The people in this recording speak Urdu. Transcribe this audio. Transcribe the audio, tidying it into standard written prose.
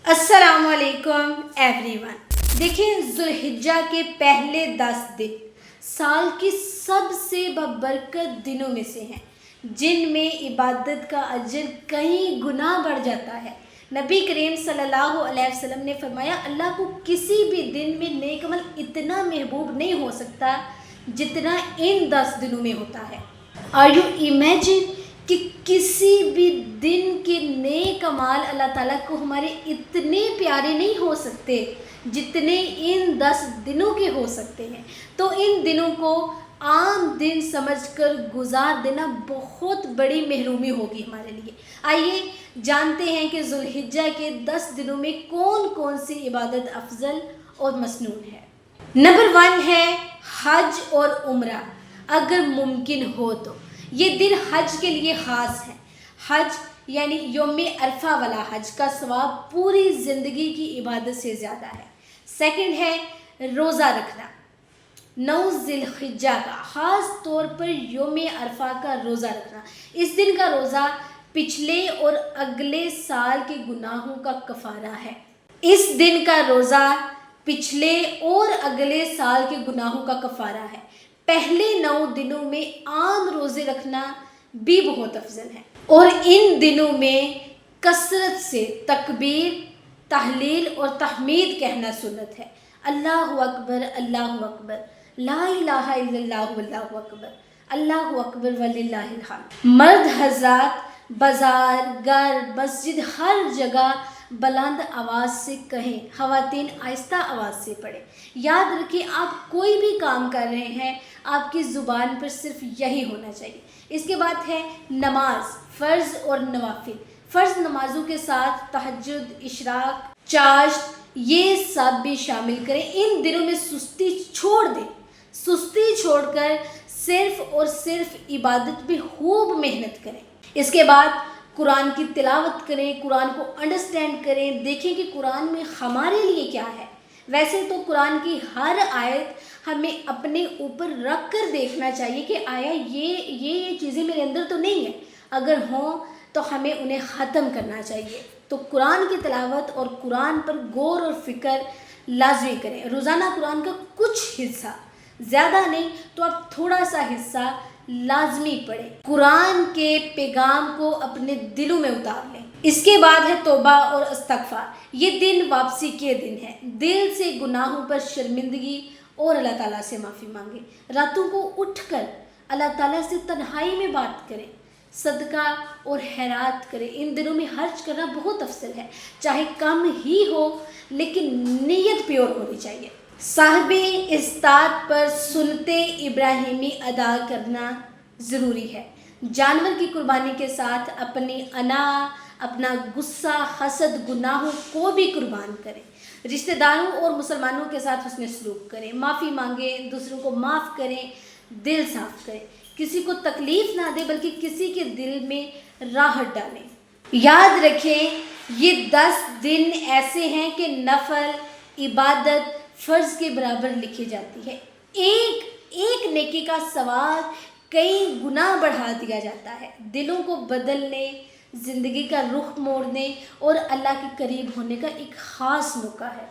السلام علیکم ایوری ون۔ دیکھیں، ذوالحجہ کے پہلے 10 دن سال کی سب سے بابرکت دنوں میں سے ہیں، جن میں عبادت کا اجر کئی گنا بڑھ جاتا ہے۔ نبی کریم صلی اللہ علیہ وسلم نے فرمایا، اللہ کو کسی بھی دن میں نیک عمل اتنا محبوب نہیں ہو سکتا جتنا ان 10 دنوں میں ہوتا ہے۔ آر یو امیجن کہ کسی بھی دن کے نیک اعمال اللہ تعالیٰ کو ہمارے اتنے پیارے نہیں ہو سکتے جتنے ان 10 دنوں کے ہو سکتے ہیں۔ تو ان دنوں کو عام دن سمجھ کر گزار دینا بہت بڑی محرومی ہوگی ہمارے لیے۔ آئیے جانتے ہیں کہ ذوالحجہ کے 10 دنوں میں کون کون سی عبادت افضل اور مسنون ہے۔ نمبر 1 ہے حج اور عمرہ، اگر ممکن ہو تو۔ یہ دن حج کے لیے خاص ہے۔ حج یعنی یوم عرفہ والا حج کا ثواب پوری زندگی کی عبادت سے زیادہ ہے۔ سیکنڈ ہے روزہ رکھنا، 9 ذی الحجہ کا، خاص طور پر یوم عرفہ کا روزہ رکھنا۔ اس دن کا روزہ پچھلے اور اگلے سال کے گناہوں کا کفارہ ہے۔ اس دن کا روزہ پچھلے اور اگلے سال کے گناہوں کا کفارہ ہے۔ پہلے 9 دنوں میں عام روزے رکھنا بھی بہت افضل ہے، اور ان دنوں میں کثرت سے تکبیر، تحلیل اور تحمید کہنا سنت ہے۔ اللہ اکبر، اللہ اکبر، لا الہ الا اللہ واللہ اکبر، اللہ اکبر وللہ الحمد۔ مرد حضرات بازار، گھر، مسجد، ہر جگہ بلند آواز سے کہیں، خواتین آہستہ آواز سے پڑھیں۔ یاد رکھیں، آپ کوئی بھی کام کر رہے ہیں، آپ کی زبان پر صرف یہی ہونا چاہیے۔ اس کے بعد ہے نماز، فرض اور نوافل۔ فرض نمازوں کے ساتھ تہجد، اشراق، چاشت، یہ سب بھی شامل کریں۔ ان دنوں میں سستی چھوڑ دیں، سستی چھوڑ کر صرف اور صرف عبادت میں خوب محنت کریں۔ اس کے بعد قرآن کی تلاوت کریں، قرآن کو انڈرسٹینڈ کریں، دیکھیں کہ قرآن میں ہمارے لیے کیا ہے۔ ویسے تو قرآن کی ہر آیت ہمیں اپنے اوپر رکھ کر دیکھنا چاہیے کہ آیا یہ چیزیں میرے اندر تو نہیں ہیں، اگر ہوں تو ہمیں انہیں ختم کرنا چاہیے۔ تو قرآن کی تلاوت اور قرآن پر غور اور فکر لازمی کریں۔ روزانہ قرآن کا کچھ حصہ، زیادہ نہیں تو آپ تھوڑا سا حصہ لازمی پڑھیں۔ قرآن کے پیغام کو اپنے دلوں میں اتار لیں۔ اس کے بعد ہے توبہ اور استغفار۔ یہ دن واپسی کے دن ہے۔ دل سے گناہوں پر شرمندگی اور اللہ تعالیٰ سے معافی مانگیں۔ راتوں کو اٹھ کر اللہ تعالیٰ سے تنہائی میں بات کریں، صدقہ اور خیرات کریں۔ ان دنوں میں خرچ کرنا بہت افضل ہے، چاہے کم ہی ہو لیکن نیت پیور ہونی چاہیے۔ صاحب استاد پر سنت ابراہیمی ادا کرنا ضروری ہے۔ جانور کی قربانی کے ساتھ اپنی انا، اپنا غصہ، حسد، گناہوں کو بھی قربان کریں۔ رشتہ داروں اور مسلمانوں کے ساتھ حسن سلوک کریں، معافی مانگیں، دوسروں کو معاف کریں، دل صاف کریں، کسی کو تکلیف نہ دیں بلکہ کسی کے دل میں راحت ڈالیں۔ یاد رکھیں، یہ 10 دن ایسے ہیں کہ نفل عبادت فرض کے برابر لکھی جاتی ہے۔ ایک نیکی کا ثواب کئی گنا بڑھا دیا جاتا ہے۔ دلوں کو بدلنے، زندگی کا رخ موڑنے اور اللہ کے قریب ہونے کا ایک خاص موقع ہے۔